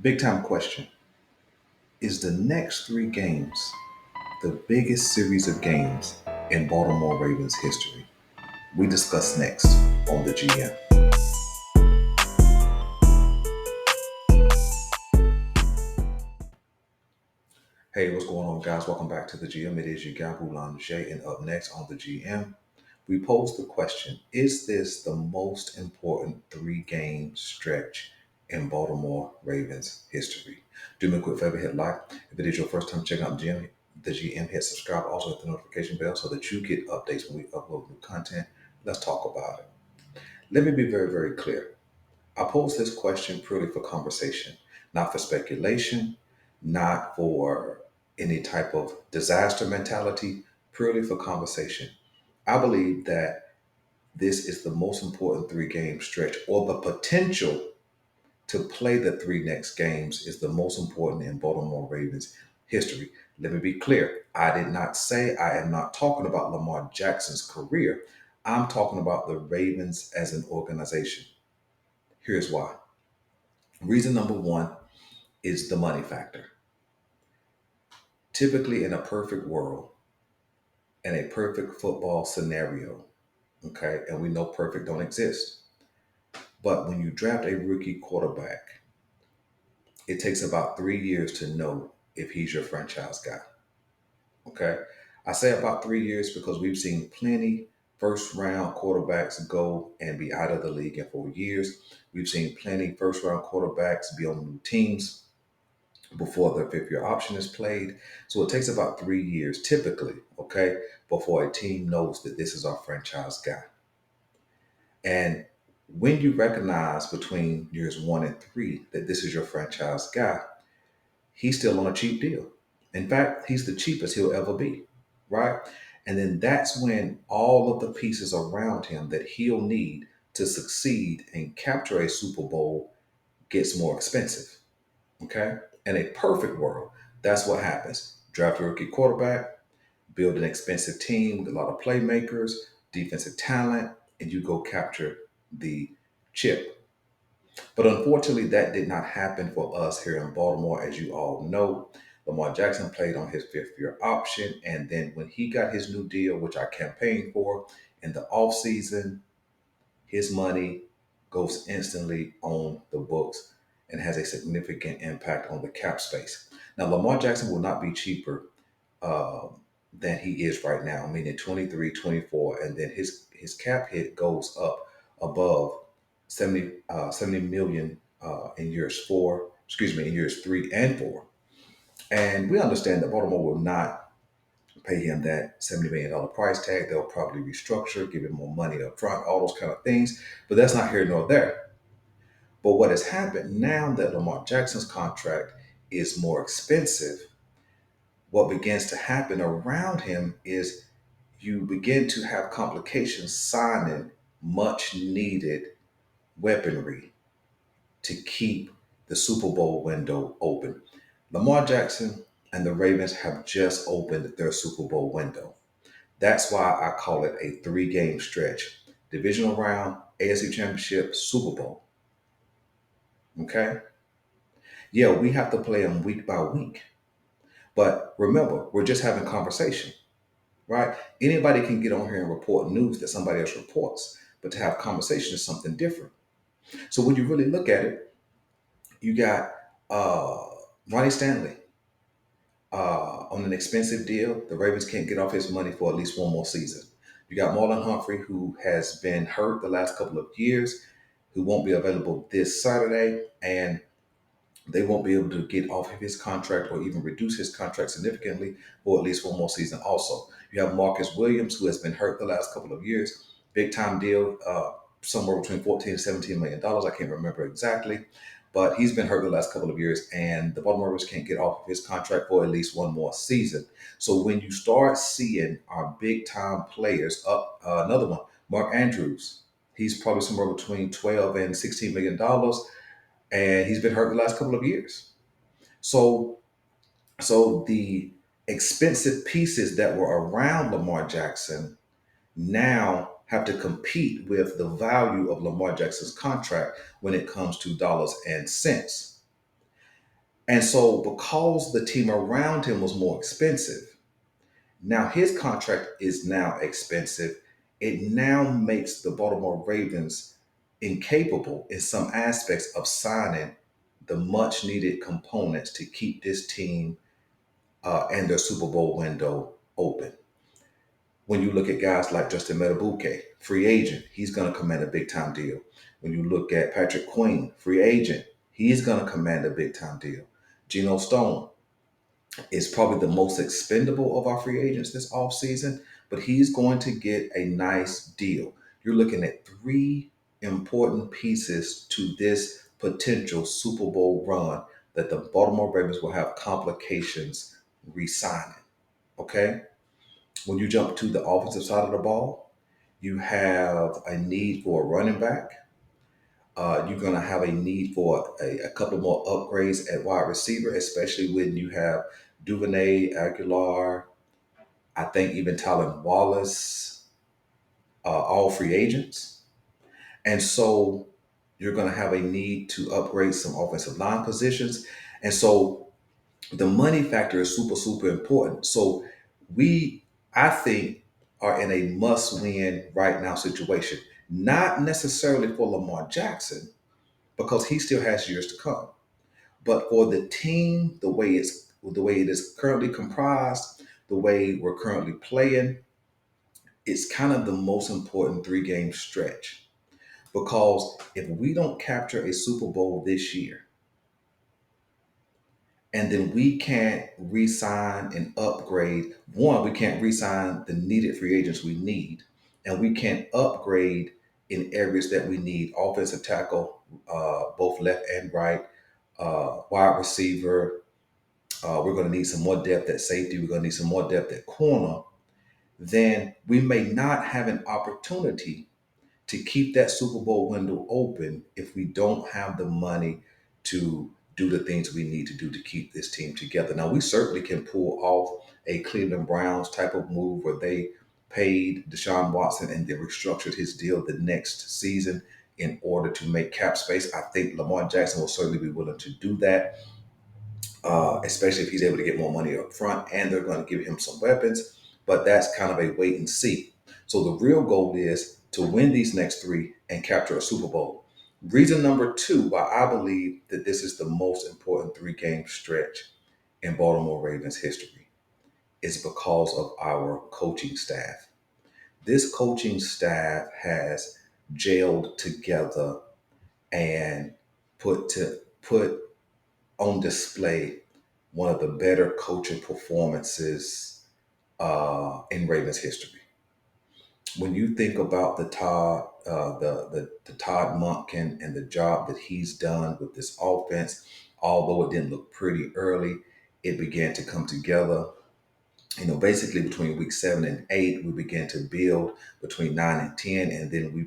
Big time question. Is the next three games the biggest series of games in Baltimore Ravens history? We discuss next on the GM. Hey, what's going on, guys? Welcome back to the GM. It is your guy, Boulanger, and up next on the GM, we pose the question: is this the most important three-game stretch in Baltimore Ravens history? Do me a quick favor, hit like. If it is your first time checking out the GM, hit subscribe. Also hit the notification bell so that you get updates when we upload new content. Let's talk about it. Let me be very, very clear. I pose this question purely for conversation, not for speculation, not for any type of disaster mentality, purely for conversation. I believe that this is the most important three-game stretch, or the potential to play the three next games is the most important in Baltimore Ravens history. Let me be clear. I did not say I am not talking about Lamar Jackson's career. I'm talking about the Ravens as an organization. Here's why. Reason number one is the money factor. Typically, in a perfect world, in a perfect football scenario, okay, and we know perfect don't exist, but when you draft a rookie quarterback, it takes about 3 years to know if he's your franchise guy. Okay. I say about 3 years because we've seen plenty first round quarterbacks go and be out of the league in 4 years. We've seen plenty first round quarterbacks be on new teams before their fifth year option is played. So it takes about 3 years typically, okay, before a team knows that this is our franchise guy. And when you recognize between years 1 and 3 that this is your franchise guy, he's still on a cheap deal. In fact, he's the cheapest he'll ever be, right? And then that's when all of the pieces around him that he'll need to succeed and capture a Super Bowl gets more expensive, okay? In a perfect world, that's what happens. Draft a rookie quarterback, build an expensive team with a lot of playmakers, defensive talent, and you go capture the chip. But unfortunately, that did not happen for us here in Baltimore. As you all know, Lamar Jackson played on his fifth year option. And then when he got his new deal, which I campaigned for in the offseason, his money goes instantly on the books and has a significant impact on the cap space. Now, Lamar Jackson will not be cheaper uh, than he is right now, meaning 23, 24, and then his cap hit goes up above 70 million in years four, excuse me, in years 3 and 4. And we understand that Baltimore will not pay him that $70 million price tag. They'll probably restructure, give him more money up front, all those kind of things. But that's not here nor there. But what has happened now that Lamar Jackson's contract is more expensive, what begins to happen around him is you begin to have complications signing much needed weaponry to keep the Super Bowl window open. Lamar Jackson and the Ravens have just opened their Super Bowl window. That's why I call it a three-game stretch. Divisional round, AFC Championship, Super Bowl. Okay? Yeah, we have to play them week by week. But remember, we're just having conversation, right? Anybody can get on here and report news that somebody else reports, but to have conversation is something different. So when you really look at it, you got uh, Ronnie Stanley on an expensive deal. The Ravens can't get off his money for at least one more season. You got Marlon Humphrey, who has been hurt the last couple of years, who won't be available this Saturday, and they won't be able to get off of his contract or even reduce his contract significantly for at least one more season. Also, you have Marcus Williams, who has been hurt the last couple of years, big time deal, somewhere between 14 and $17 million. I can't remember exactly, but he's been hurt the last couple of years, and the Baltimore Ravens can't get off of his contract for at least one more season. So when you start seeing our big time players up, another one, Mark Andrews, he's probably somewhere between 12 and $16 million, and he's been hurt the last couple of years. So, so the expensive pieces that were around Lamar Jackson now have to compete with the value of Lamar Jackson's contract when it comes to dollars and cents. And so, because the team around him was more expensive, now his contract is now expensive. It now makes the Baltimore Ravens incapable in some aspects of signing the much needed components to keep this team and their Super Bowl window open. When you look at guys like Justin Metabuke, free agent, he's going to command a big time deal. When you look at Patrick Queen, free agent, he's going to command a big time deal. Geno Stone is probably the most expendable of our free agents this offseason, but he's going to get a nice deal. You're looking at three important pieces to this potential Super Bowl run that the Baltimore Ravens will have complications re signing. Okay? When you jump to the offensive side of the ball, you have a need for a running back. You're going to have a need for a couple more upgrades at wide receiver, especially when you have Duvernay, Aguilar, I think even Tylen Wallace, all free agents. And so you're going to have a need to upgrade some offensive line positions. And so the money factor is super, super important. So we, I think, are in a must win right now situation. Not necessarily for Lamar Jackson, because he still has years to come. But for the team, the way it is currently comprised, the way we're currently playing, it's kind of the most important 3 game stretch. Because if we don't capture a Super Bowl this year, and then we can't re-sign and upgrade. One, we can't re-sign the needed free agents we need, and we can't upgrade in areas that we need: offensive tackle, both left and right, wide receiver. We're going to need some more depth at safety. We're going to need some more depth at corner. Then we may not have an opportunity to keep that Super Bowl window open if we don't have the money to do the things we need to do to keep this team together. Now, we certainly can pull off a Cleveland Browns type of move where they paid Deshaun Watson and they restructured his deal the next season in order to make cap space. I think Lamar Jackson will certainly be willing to do that, especially if he's able to get more money up front and they're going to give him some weapons. But that's kind of a wait and see. So the real goal is to win these next three and capture a Super Bowl. Reason number two why I believe that this is the most important 3 game stretch in Baltimore Ravens history is because of our coaching staff. This coaching staff has gelled together and put on display one of the better coaching performances in Ravens history. When you think about the Todd Monken and the job that he's done with this offense, although it didn't look pretty early, it began to come together. Basically between week 7 and 8, we began to build between 9 and 10, and then we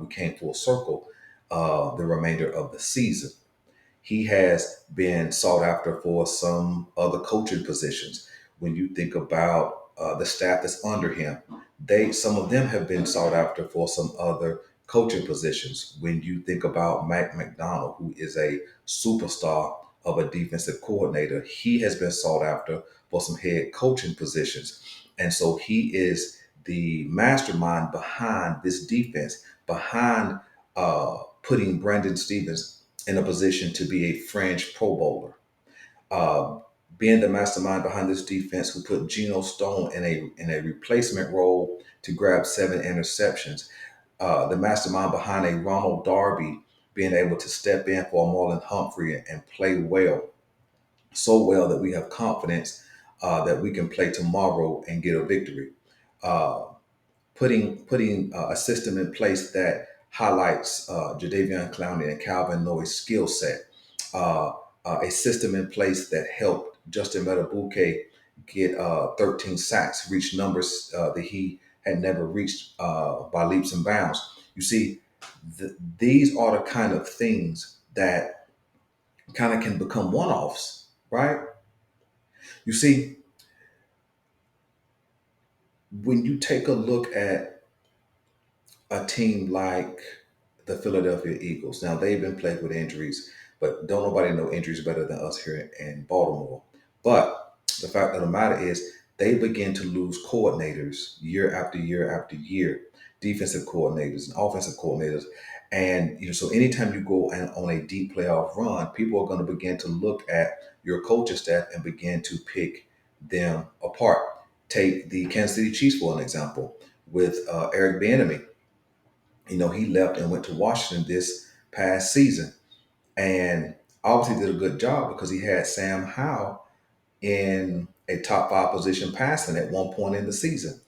came full circle the remainder of the season. He has been sought after for some other coaching positions. When you think about the staff that's under him, some of them have been sought after for some other coaching positions. When you think about Mac McDonald, who is a superstar of a defensive coordinator, he has been sought after for some head coaching positions. And so he is the mastermind behind this defense, behind putting Brandon Stevens in a position to be a fringe Pro Bowler. Uh, Being the mastermind behind this defense, who put Geno Stone in a replacement role to grab 7 interceptions. The mastermind behind a Ronald Darby being able to step in for a Marlon Humphrey and play well, so well that we have confidence that we can play tomorrow and get a victory. Uh, putting a system in place that highlights Jadavion Clowney and Calvin Noy's skill set. Uh, a system in place that helped Justin Metabuke get 13 sacks, reach numbers that he had never reached by leaps and bounds. You see, these are the kind of things that kind of can become one-offs, right? You see, when you take a look at a team like the Philadelphia Eagles. Now they've been plagued with injuries, but don't nobody know injuries better than us here in Baltimore. But the fact of the matter is, they begin to lose coordinators year after year after year, defensive coordinators and offensive coordinators. And so anytime you go on a deep playoff run, people are going to begin to look at your coaching staff and begin to pick them apart. Take the Kansas City Chiefs for an example with Eric Bieniemy. He left and went to Washington this past season, and obviously did a good job because he had Sam Howell in a top five position passing at one point in the season.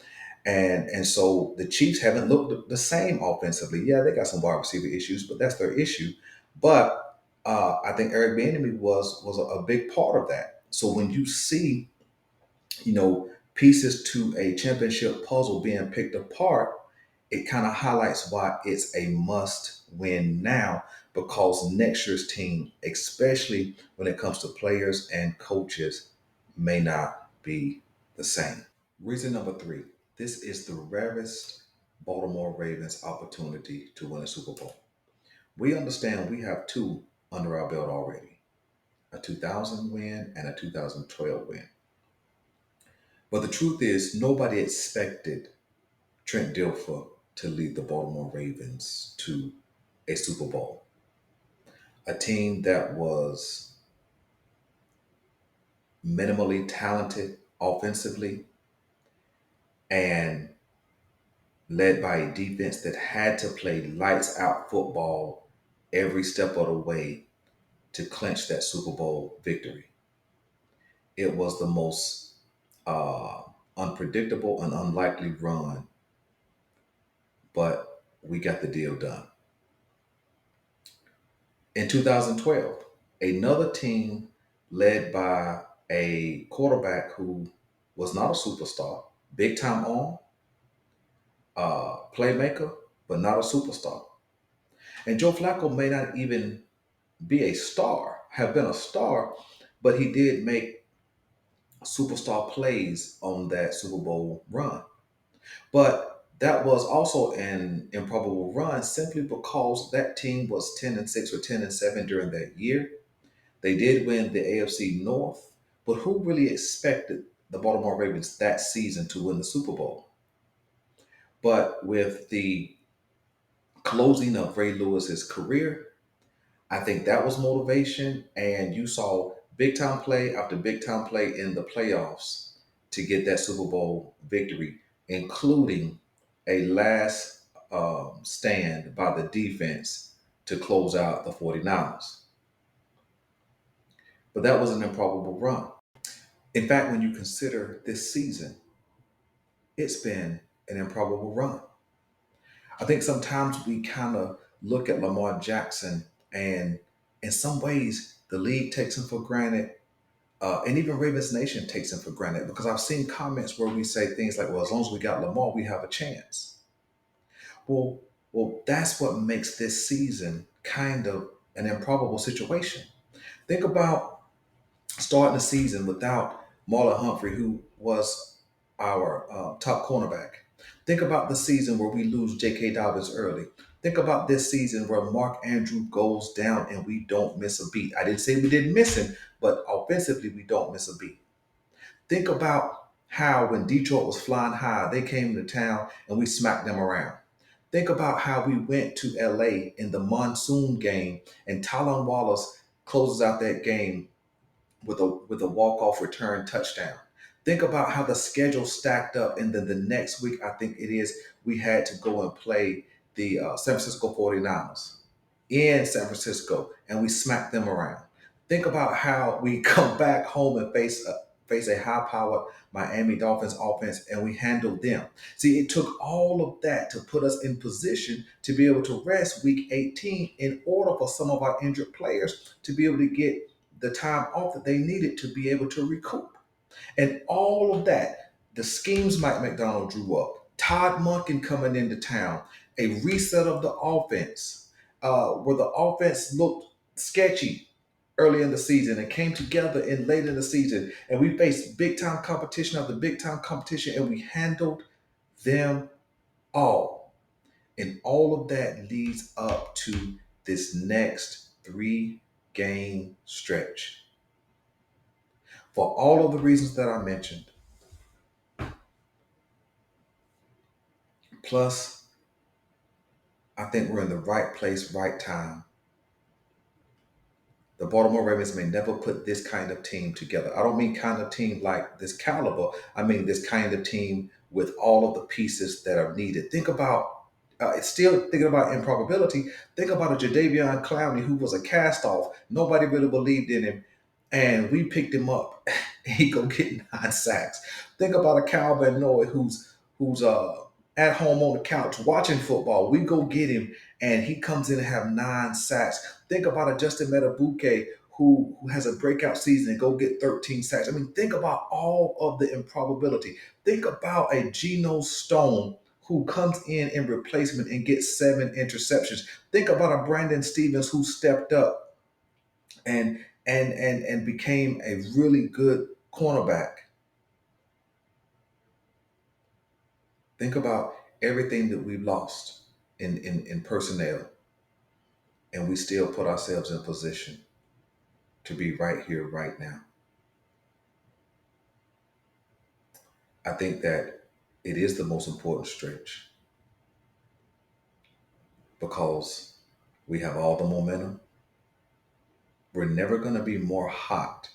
And so the Chiefs haven't looked the same offensively. Yeah, they got some wide receiver issues, but that's their issue. But I think Eric Bieniemy was a big part of that. So when you see pieces to a championship puzzle being picked apart, it kind of highlights why it's a must win now, because next year's team, especially when it comes to players and coaches, may not be the same. Reason number three, this is the rarest Baltimore Ravens opportunity to win a Super Bowl. We understand we have two under our belt already, a 2000 win and a 2012 win. But the truth is, nobody expected Trent Dilfer to lead the Baltimore Ravens to a Super Bowl. A team that was minimally talented offensively and led by a defense that had to play lights out football every step of the way to clinch that Super Bowl victory. It was the most uh, unpredictable and unlikely run, but we got the deal done. In 2012, another team led by a quarterback who was not a superstar, big time arm, playmaker, but not a superstar. And Joe Flacco may not even be a star, have been a star, but he did make superstar plays on that Super Bowl run. But that was also an improbable run simply because that team was 10-6 or 10-7 during that year. They did win the AFC North, but who really expected the Baltimore Ravens that season to win the Super Bowl? But with the closing of Ray Lewis's career, I think that was motivation, and you saw big time play after big time play in the playoffs to get that Super Bowl victory, including a last stand by the defense to close out the 49ers. But that was an improbable run. In fact, when you consider this season, it's been an improbable run. I think sometimes we kind of look at Lamar Jackson, and in some ways, the league takes him for granted, and even Ravens Nation takes him for granted, because I've seen comments where we say things like, well, as long as we got Lamar, we have a chance. Well, that's what makes this season kind of an improbable situation. Think about starting the season without Marlon Humphrey, who was our top cornerback. Think about the season where we lose J.K. Dobbins early. Think about this season where Mark Andrew goes down and we don't miss a beat. I didn't say we didn't miss him, but offensively, we don't miss a beat. Think about how when Detroit was flying high, they came to town and we smacked them around. Think about how we went to LA in the monsoon game and Talon Wallace closes out that game with a walk-off return touchdown. Think about how the schedule stacked up, and then the next week, I think it is, we had to go and play the San Francisco 49ers in San Francisco, and we smacked them around. Think about how we come back home and face a high-powered Miami Dolphins offense, and we handled them. See, it took all of that to put us in position to be able to rest Week 18 in order for some of our injured players to be able to get the time off that they needed to be able to recoup. And all of that, the schemes Mike McDonald drew up, Todd Monken coming into town, a reset of the offense, where the offense looked sketchy early in the season and came together in late in the season. And we faced big time competition after big time competition, and we handled them all. And all of that leads up to this next 3 game stretch. For all of the reasons that I mentioned, plus I think we're in the right place, right time. The Baltimore Ravens may never put this kind of team together. I don't mean kind of team like this caliber. I mean this kind of team with all of the pieces that are needed. Think about, still thinking about improbability. Think about a Jadeveon Clowney who was a cast off. Nobody really believed in him, and we picked him up. He go get 9 sacks. Think about a Cal Van Noy who's at home on the couch watching football. We go get him, and he comes in and have 9 sacks. Think about a Justin Metabuke who has a breakout season and go get 13 sacks. I mean, think about all of the improbability. Think about a Geno Stone who comes in replacement and gets 7 interceptions. Think about a Brandon Stevens who stepped up and became a really good cornerback. Think about everything that we've lost in personnel, and we still put ourselves in position to be right here, right now. I think that it is the most important stretch because we have all the momentum. We're never going to be more hot,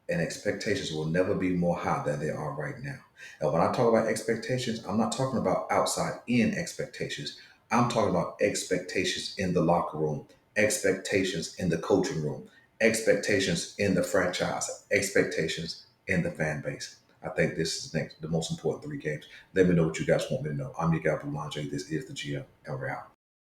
and expectations will never be more high than they are right now. And when I talk about expectations, I'm not talking about outside in expectations. I'm talking about expectations in the locker room, expectations in the coaching room, expectations in the franchise, expectations in the fan base. I think this is next, the most important 3 games. Let me know what you guys want me to know. I'm your guy, Boulanger. This is the GM, and we're out.